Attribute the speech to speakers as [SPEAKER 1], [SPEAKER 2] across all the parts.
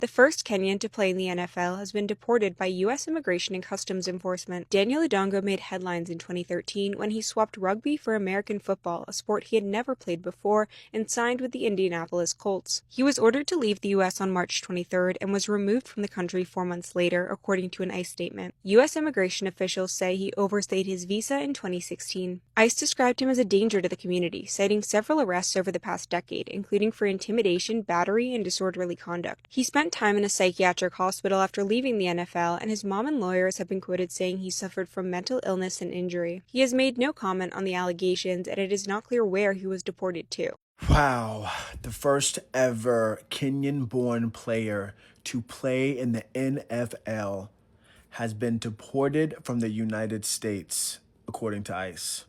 [SPEAKER 1] The first Kenyan to play in the NFL has been deported by U.S. Immigration and Customs Enforcement. Daniel Odongo made headlines in 2013 when he swapped rugby for American football, a sport he had never played before, and signed with the Indianapolis Colts. He was ordered to leave the U.S. on March 23rd and was removed from the country 4 months later, according to an ICE statement. U.S. immigration officials say he overstayed his visa in 2016. ICE described him as a danger to the community, citing several arrests over the past decade, including for intimidation, battery, and disorderly conduct. He spent time in a psychiatric hospital after leaving the NFL, and his mom and lawyers have been quoted saying he suffered from mental illness and injury. He has made no comment on the allegations, and it is not clear where he was deported to.
[SPEAKER 2] Wow, the first ever Kenyan-born player to play in the NFL has been deported from the United States, according to ICE.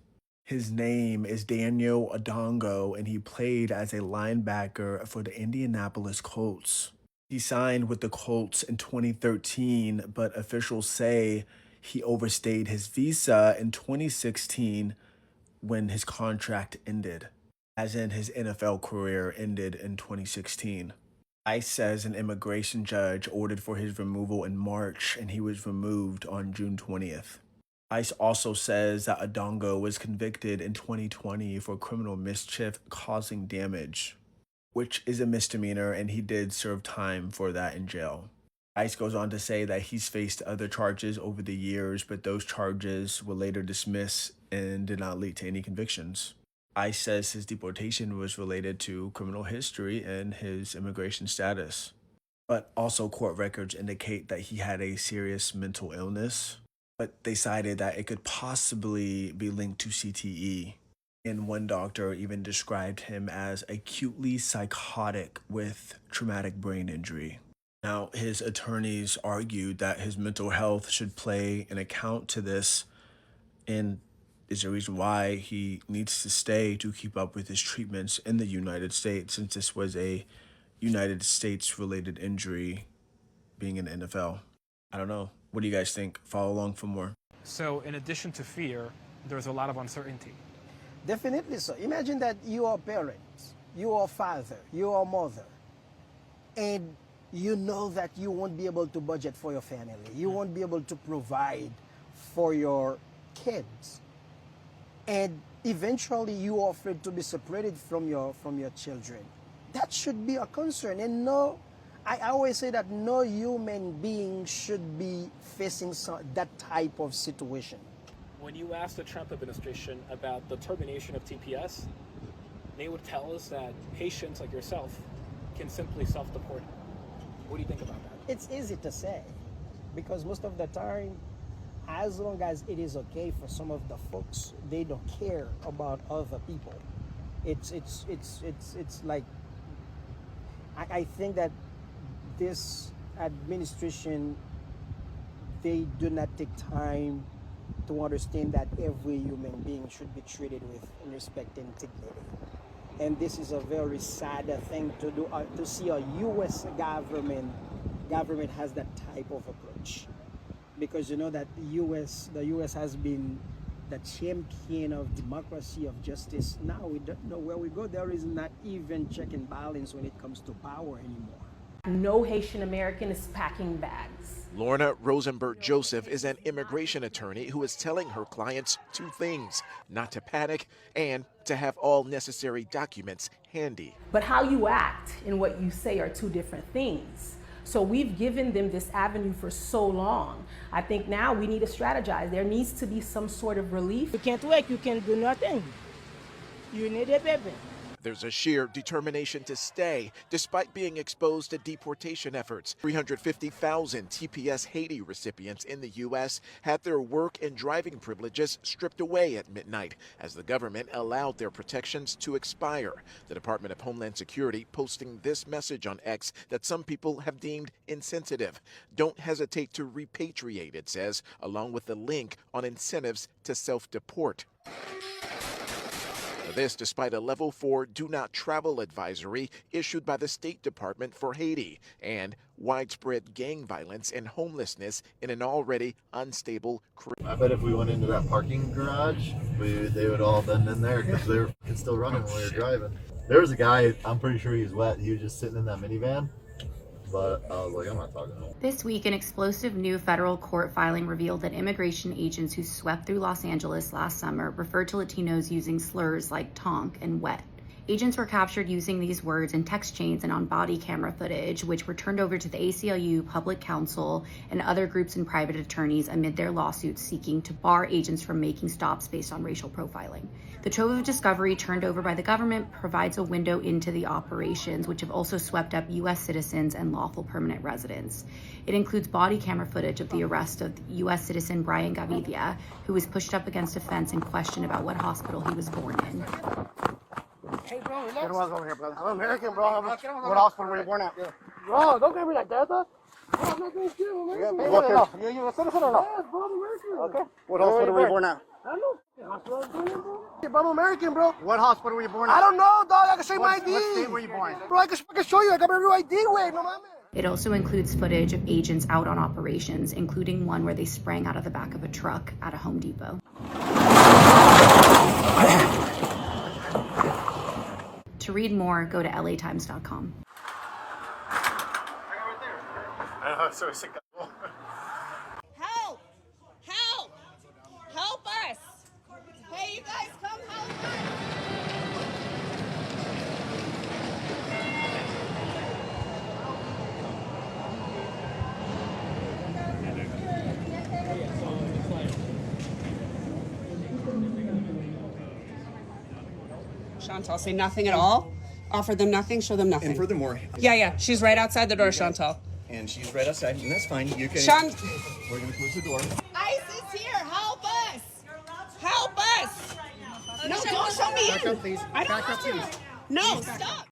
[SPEAKER 2] His name is Daniel Odongo, and he played as a linebacker for the Indianapolis Colts. He signed with the Colts in 2013, but officials say he overstayed his visa in 2016 when his contract ended, as in his NFL career ended in 2016. ICE says an immigration judge ordered for his removal in March, and he was removed on June 20th. ICE also says that Odongo was convicted in 2020 for criminal mischief causing damage, which is a misdemeanor, and he did serve time for that in jail. ICE goes on to say that he's faced other charges over the years, but those charges were later dismissed and did not lead to any convictions. ICE says his deportation was related to criminal history and his immigration status. But also court records indicate that he had a serious mental illness, but they cited that it could possibly be linked to CTE. And one doctor even described him as acutely psychotic with traumatic brain injury. Now, his attorneys argued that his mental health should play an account to this, and is the reason why he needs to stay to keep up with his treatments in the United States, since this was a United States-related injury, being in the NFL. I don't know. What do you guys think? Follow along for more.
[SPEAKER 3] So in addition to fear, there's a lot of uncertainty.
[SPEAKER 4] Definitely so. Imagine that you are parents, you are father, you are mother, and you know that you won't be able to budget for your family. You won't be able to provide for your kids. And eventually you are afraid to be separated from your children. That should be a concern. And no, I always say that no human being should be facing that type of situation.
[SPEAKER 3] When you ask the Trump administration about the termination of TPS, they would tell us that patients like yourself can simply self-deport. What do you think about that?
[SPEAKER 4] It's easy to say, because most of the time, as long as it is okay for some of the folks, they don't care about other people. It's like, I think that this administration, they do not take time to understand that every human being should be treated with respect and dignity. And this is a very sad thing to do, to see a U.S. government has that type of approach. Because you know that the U.S. has been the champion of democracy, of justice. Now we don't know where we go. There is not even check and balance when it comes to power anymore.
[SPEAKER 5] No Haitian American is packing bags.
[SPEAKER 6] Lorna Rosenberg-Joseph is an immigration attorney who is telling her clients two things: not to panic and to have all necessary documents handy.
[SPEAKER 5] But how you act and what you say are two different things. So we've given them this avenue for so long. I think now we need to strategize. There needs to be some sort of relief.
[SPEAKER 7] You can't work, you can't do nothing. You need a baby.
[SPEAKER 6] There's a sheer determination to stay despite being exposed to deportation efforts. 350,000 TPS Haiti recipients in the U.S. had their work and driving privileges stripped away at midnight as the government allowed their protections to expire. The Department of Homeland Security posting this message on X that some people have deemed insensitive. Don't hesitate to repatriate, it says, along with a link on incentives to self-deport. This despite a level 4 do not travel advisory issued by the State Department for Haiti and widespread gang violence and homelessness in an already unstable country.
[SPEAKER 8] I bet if we went into that parking garage, they would all been in there because they were still running when we were driving. There was a guy, I'm pretty sure he was wet. He was just sitting in that minivan. but I was like, I'm not talking to him.
[SPEAKER 9] This week, an explosive new federal court filing revealed that immigration agents who swept through Los Angeles last summer referred to Latinos using slurs like tonk and wet. Agents were captured using these words in text chains and on body camera footage, which were turned over to the ACLU, Public Counsel, and other groups and private attorneys amid their lawsuits seeking to bar agents from making stops based on racial profiling. The trove of discovery turned over by the government provides a window into the operations, which have also swept up U.S. citizens and lawful permanent residents. It includes body camera footage of the arrest of U.S. citizen Brian Gavidia, who was pushed up against a fence and questioned about what hospital he was born in.
[SPEAKER 10] Hey, bro, relax. Get over here, brother. I'm American, bro. What hospital were you born at? Bro, don't get me like that, though. I'm not going to steal, American. You a citizen or not? Yes, bro, I'm American. Okay. What hospital were you born at? I don't know. Hospital I was born in, bro. Yeah, bro, I'm American, bro. What hospital were you born at? I don't know, dog. I can show you my ID. What state were you born? Bro, I can show you. I got my real ID with. No, man.
[SPEAKER 9] It also includes footage of agents out on operations, including one where they sprang out of the back of a truck at a Home Depot. To read more, go to latimes.com.
[SPEAKER 11] Help! Help! Help us! Hey, you guys, come help us! Chantal, say nothing at all. Offer them nothing, show them nothing.
[SPEAKER 12] And furthermore...
[SPEAKER 11] Yeah, she's right outside the door, Chantal.
[SPEAKER 12] And she's right outside, and that's fine. You can... We're going to close the door.
[SPEAKER 11] ICE is here. Help us. Help us. No, don't show me in.
[SPEAKER 12] Back up, please.
[SPEAKER 11] I don't
[SPEAKER 12] Back up,
[SPEAKER 11] want to.
[SPEAKER 12] please.
[SPEAKER 11] No, stop.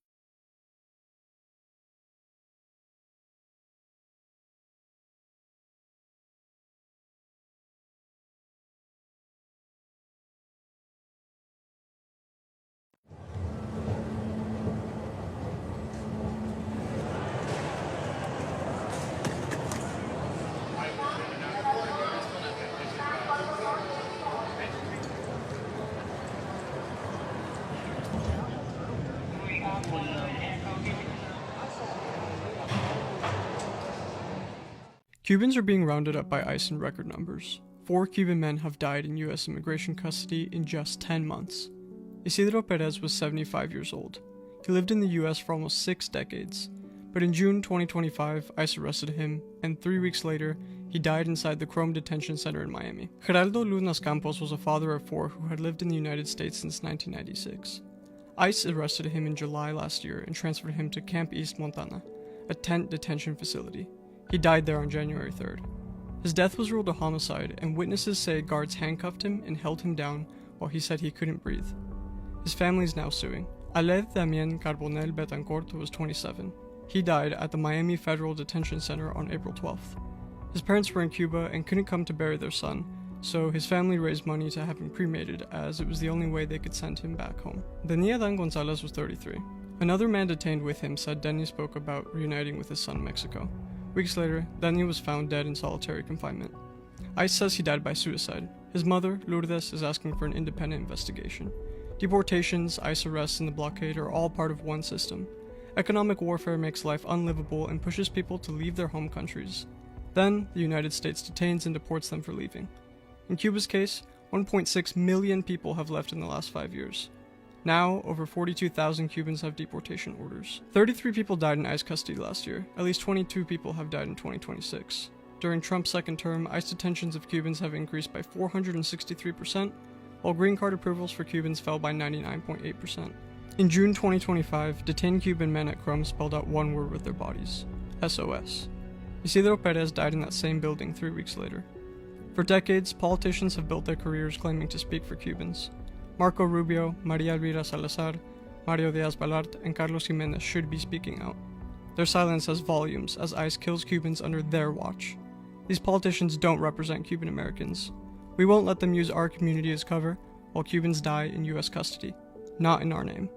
[SPEAKER 13] Cubans are being rounded up by ICE in record numbers. 4 Cuban men have died in U.S. immigration custody in just 10 months. Isidro Perez was 75 years old. He lived in the U.S. for almost 6 decades. But in June 2025, ICE arrested him, and 3 weeks later, he died inside the Chrome Detention Center in Miami. Geraldo Lunas Campos was a father of 4 who had lived in the United States since 1996. ICE arrested him in July last year and transferred him to Camp East Montana, a tent detention facility. He died there on January 3rd. His death was ruled a homicide, and witnesses say guards handcuffed him and held him down while he said he couldn't breathe. His family is now suing. Aled Damien Carbonell Betancourt was 27. He died at the Miami Federal Detention Center on April 12th. His parents were in Cuba and couldn't come to bury their son, so his family raised money to have him cremated as it was the only way they could send him back home. Denia Dan Gonzalez was 33. Another man detained with him said Denny spoke about reuniting with his son in Mexico. Weeks later, Daniel was found dead in solitary confinement. ICE says he died by suicide. His mother, Lourdes, is asking for an independent investigation. Deportations, ICE arrests, and the blockade are all part of one system. Economic warfare makes life unlivable and pushes people to leave their home countries. Then, the United States detains and deports them for leaving. In Cuba's case, 1.6 million people have left in the last 5 years. Now, over 42,000 Cubans have deportation orders. 33 people died in ICE custody last year. At least 22 people have died in 2026. During Trump's second term, ICE detentions of Cubans have increased by 463%, while green card approvals for Cubans fell by 99.8%. In June 2025, detained Cuban men at Chrome spelled out one word with their bodies: SOS. Isidro Perez died in that same building 3 weeks later. For decades, politicians have built their careers claiming to speak for Cubans. Marco Rubio, Maria Elvira Salazar, Mario Diaz-Balart, and Carlos Jimenez should be speaking out. Their silence says volumes as ICE kills Cubans under their watch. These politicians don't represent Cuban Americans. We won't let them use our community as cover while Cubans die in U.S. custody. Not in our name.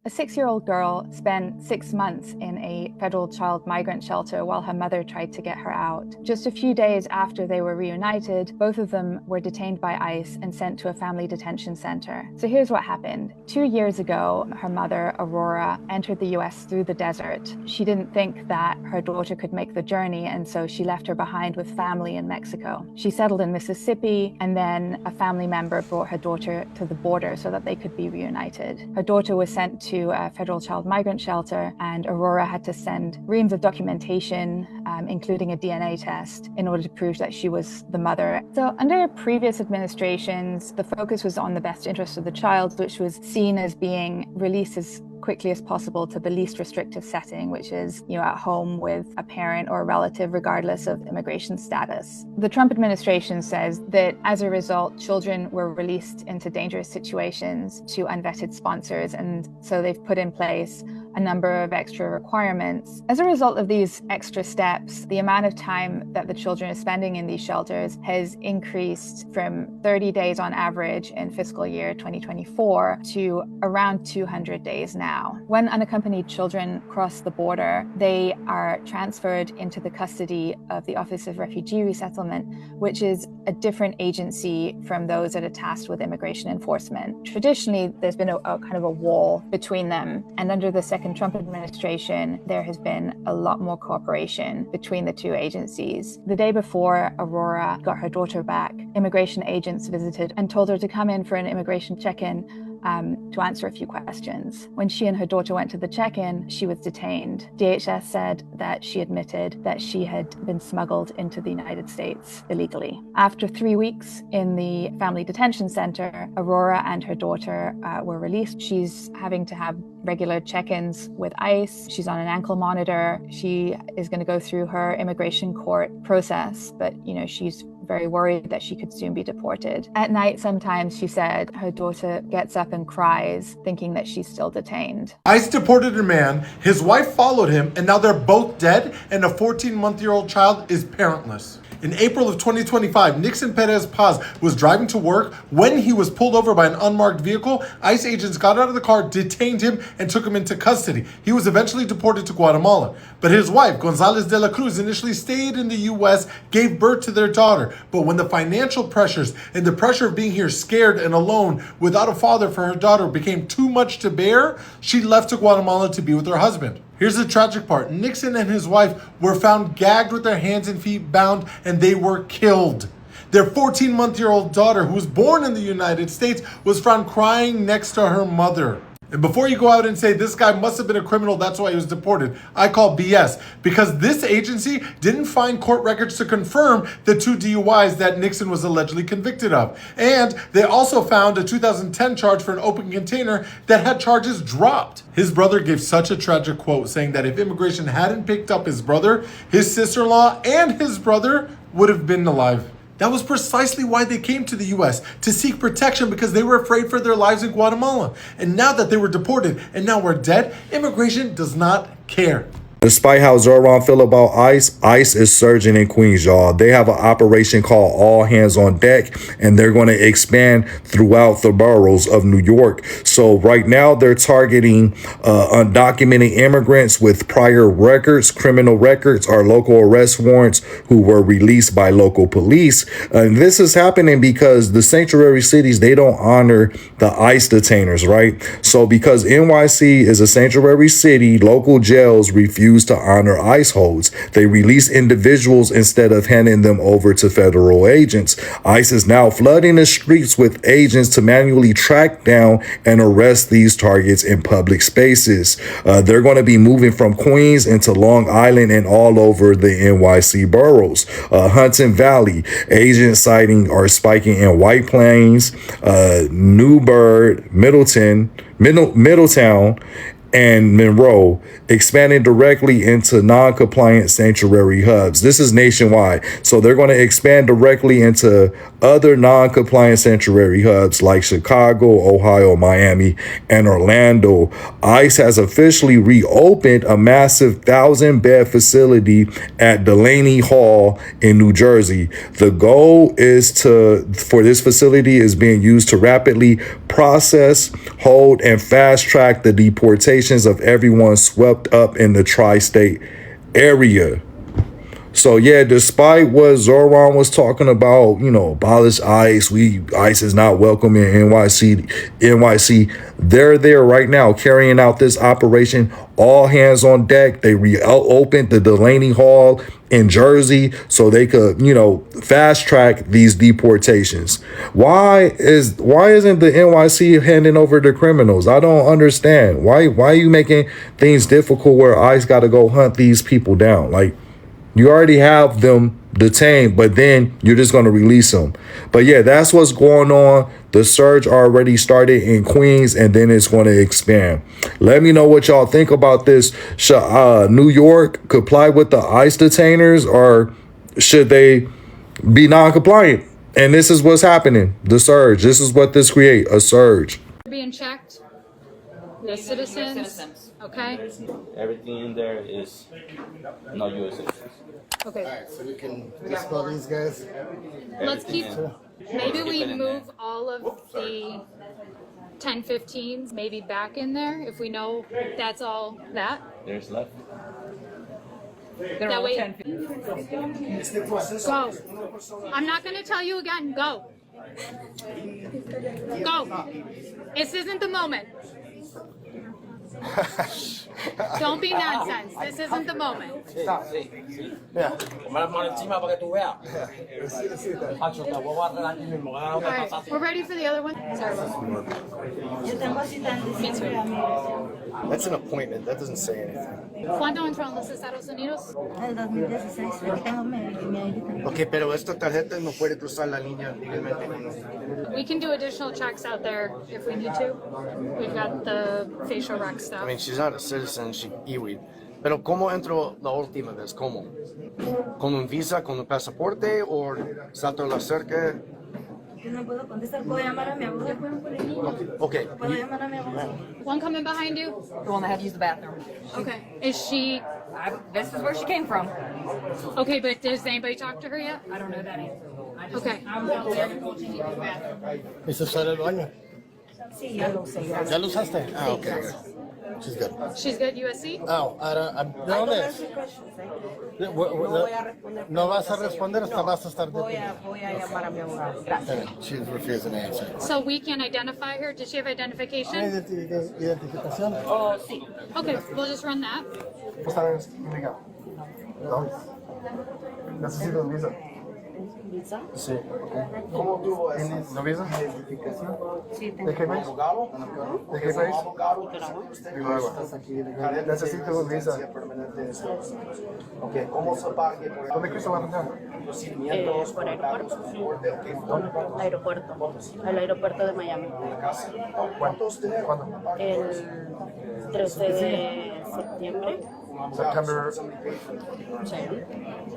[SPEAKER 14] A 6-year-old girl spent 6 months in a federal child migrant shelter while her mother tried to get her out. Just a few days after they were reunited, both of them were detained by ICE and sent to a family detention center. So here's what happened. 2 years ago, her mother, Aurora, entered the U.S. through the desert. She didn't think that her daughter could make the journey, and so she left her behind with family in Mexico. She settled in Mississippi, and then a family member brought her daughter to the border so that they could be reunited. Her daughter was sent to a federal child migrant shelter, and Aurora had to send reams of documentation, including a DNA test, in order to prove that she was the mother. So under previous administrations, the focus was on the best interest of the child, which was seen as being released as quickly as possible to the least restrictive setting, which is, at home with a parent or a relative, regardless of immigration status. The Trump administration says that as a result, children were released into dangerous situations to unvetted sponsors, and so they've put in place a number of extra requirements. As a result of these extra steps, the amount of time that the children are spending in these shelters has increased from 30 days on average in fiscal year 2024 to around 200 days now. When unaccompanied children cross the border, they are transferred into the custody of the Office of Refugee Resettlement, which is a different agency from those that are tasked with immigration enforcement. Traditionally, there's been a kind of a wall between them, and under the second Trump administration, there has been a lot more cooperation between the two agencies. The day before Aurora got her daughter back, immigration agents visited and told her to come in for an immigration check-in to answer a few questions. When she and her daughter went to the check-in, she was detained. DHS said that she admitted that she had been smuggled into the United States illegally. After 3 weeks in the family detention center, Aurora and her daughter were released. She's having to have regular check-ins with ICE. She's on an ankle monitor. She is going to go through her immigration court process, but she's very worried that she could soon be deported. At night, sometimes she said her daughter gets up and cries, thinking that she's still detained.
[SPEAKER 15] ICE deported a man, his wife followed him, and now they're both dead, and a 14-month-old child is parentless. In April of 2025, Nixon Perez Paz was driving to work when he was pulled over by an unmarked vehicle. ICE agents got out of the car, detained him, and took him into custody. He was eventually deported to Guatemala. But his wife, Gonzalez de la Cruz, initially stayed in the U.S., gave birth to their daughter. But when the financial pressures and the pressure of being here scared and alone without a father for her daughter became too much to bear, she left to Guatemala to be with her husband. Here's the tragic part. Nixon and his wife were found gagged with their hands and feet bound, and they were killed. Their 14-month-old daughter, who was born in the United States, was found crying next to her mother. And before you go out and say this guy must have been a criminal, that's why he was deported, I call BS, because this agency didn't find court records to confirm the 2 DUIs that Nixon was allegedly convicted of. And they also found a 2010 charge for an open container that had charges dropped. His brother gave such a tragic quote saying that if immigration hadn't picked up his brother, his sister-in-law and his brother would have been alive. That was precisely why they came to the U.S., to seek protection, because they were afraid for their lives in Guatemala. And now that they were deported and now we're dead, immigration does not care.
[SPEAKER 16] Despite how Zoran feel about ICE, ICE is surging in Queens, y'all. They have an operation called All Hands on Deck, and they're going to expand throughout the boroughs of New York. So right now they're targeting undocumented immigrants with prior records, criminal records, or local arrest warrants who were released by local police. And this is happening because the sanctuary cities, they don't honor the ICE detainers, right? So because NYC is a sanctuary city, local jails refuse to honor ICE holds. They release individuals instead of handing them over to federal agents. ICE is now flooding the streets with agents to manually track down and arrest these targets in public spaces. They're going to be moving from Queens into Long Island and all over the NYC boroughs. Hudson Valley, agent sighting are spiking in White Plains, Newburgh, Middletown, and Monroe, expanding directly into non-compliant sanctuary hubs. This is nationwide. So they're going to expand directly into other non-compliant sanctuary hubs like Chicago, Ohio, Miami, and Orlando. ICE has officially reopened a massive 1,000-bed facility at Delaney Hall in New Jersey. The goal is for this facility is being used to rapidly process, hold, and fast-track the deportations of everyone swept up in the tri-state area. So yeah, despite what Zoran was talking about, abolish ICE, ICE is not welcome in NYC, they're there right now carrying out this operation, all hands on deck. They reopened the Delaney Hall in Jersey so they could, fast track these deportations. Why isn't the NYC handing over the criminals? I don't understand. Why are you making things difficult where ICE got to go hunt these people down? Like, you already have them detained, but then you're just going to release them. But yeah, that's what's going on. The surge already started in Queens, and then it's going to expand. Let me know what y'all think about this. Should New York comply with the ICE detainers, or should they be non-compliant? And this is what's happening. The surge. This is what this creates, a surge.
[SPEAKER 17] Being checked. The citizens. Okay.
[SPEAKER 18] Everything in there is not U.S. citizens.
[SPEAKER 17] Okay.
[SPEAKER 10] All right, so we can expel these guys.
[SPEAKER 17] Let's keep. Maybe we move all of the 10-15s maybe back in there if we know that's all that.
[SPEAKER 18] There's left.
[SPEAKER 17] That way. Go. I'm not going to tell you again. Go. Go. This isn't the moment. Don't be nonsense. This isn't the moment.
[SPEAKER 10] Yeah.
[SPEAKER 17] All right, we're ready for the other one. Sorry. Me too.
[SPEAKER 10] That's an appointment. That doesn't say anything.
[SPEAKER 17] ¿Cuándo entró en los Estados Unidos?
[SPEAKER 7] El 2016, aquí tengo mi ID.
[SPEAKER 10] Ok, pero esta tarjeta no puede cruzar la línea legalmente.
[SPEAKER 17] We can do additional checks out there if we need to. We've got the facial rec stuff.
[SPEAKER 10] I mean, she's not a citizen, she iwi. Pero ¿cómo entró la última vez? ¿Cómo? ¿Con un visa, con un pasaporte o salto la cerca?
[SPEAKER 7] Yo no puedo contestar, puedo llamar a mi abogado.
[SPEAKER 10] Okay.
[SPEAKER 7] Puedo llamar a mi abogado.
[SPEAKER 17] One coming behind you?
[SPEAKER 19] The one that had to use the bathroom.
[SPEAKER 17] Okay. Is she...
[SPEAKER 19] This is where she came from.
[SPEAKER 17] Okay, but does anybody talk to her yet?
[SPEAKER 19] I don't know that either.
[SPEAKER 17] Okay.
[SPEAKER 10] ¿Eso sale el baño?
[SPEAKER 7] Sí, ya lo sé.
[SPEAKER 10] ¿Ya lo usaste? Ah, ok. She's good.
[SPEAKER 17] She's good, U.S.A?
[SPEAKER 10] Oh, ¿de dónde es? No vas a responder hasta vas a estar
[SPEAKER 7] Voy a llamar a mi abogado. Gracias.
[SPEAKER 10] She's refusing to answer.
[SPEAKER 17] So we can identify her? Does she have identification?
[SPEAKER 10] ¿Identificación?
[SPEAKER 17] Oh, sí. Okay, we'll just run that.
[SPEAKER 10] Necesito un visa.
[SPEAKER 7] ¿Visa?
[SPEAKER 10] Sí. ¿Cómo tuvo eso? ¿No visa?
[SPEAKER 7] Sí,
[SPEAKER 10] ¿De qué país? ¿De qué país? Nicaragua. Necesito un visa. Okay. ¿Cómo se paga? ¿Dónde cruzó la frontera?
[SPEAKER 7] Por aeropuerto. ¿Dónde? Aeropuerto. El aeropuerto de Miami.
[SPEAKER 10] ¿Cuándo?
[SPEAKER 7] El 13 de septiembre.
[SPEAKER 10] September.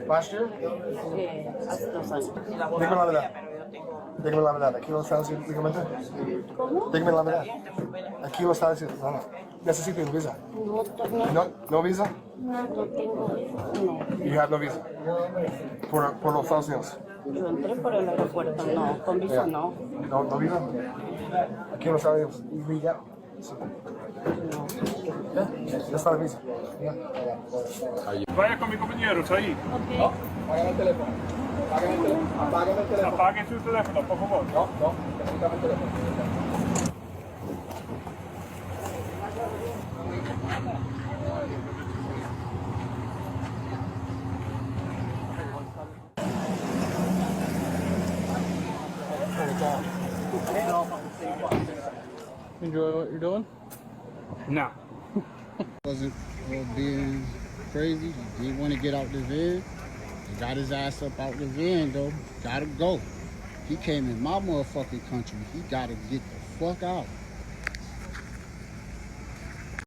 [SPEAKER 10] Last year?
[SPEAKER 7] Hace 2 años.
[SPEAKER 10] Dígame la verdad. Dígame la verdad. ¿Aquí lo está diciendo legalmente?
[SPEAKER 7] ¿Cómo?
[SPEAKER 10] Dígame la verdad. Aquí lo está diciendo. No. Necesito un visa. No visa?
[SPEAKER 7] No tengo. No.
[SPEAKER 10] You have no visa. Por los Estados Unidos.
[SPEAKER 7] Yo entré por el aeropuerto. No, con visa no.
[SPEAKER 10] No visa. Aquí lo está diciendo. Ilegal. Ya está la visa.
[SPEAKER 20] Vaya con mi compañero, está ahí.
[SPEAKER 7] Ok.
[SPEAKER 20] Apaguen el teléfono. Apaguen su teléfono, por favor. No, apaguen el teléfono.
[SPEAKER 21] Enjoy what you're doing?
[SPEAKER 20] No.
[SPEAKER 22] Wasn't being crazy. He didn't want to get out the van. He got his ass up out the van though. Gotta go. He came in my motherfucking country. He gotta get the fuck out.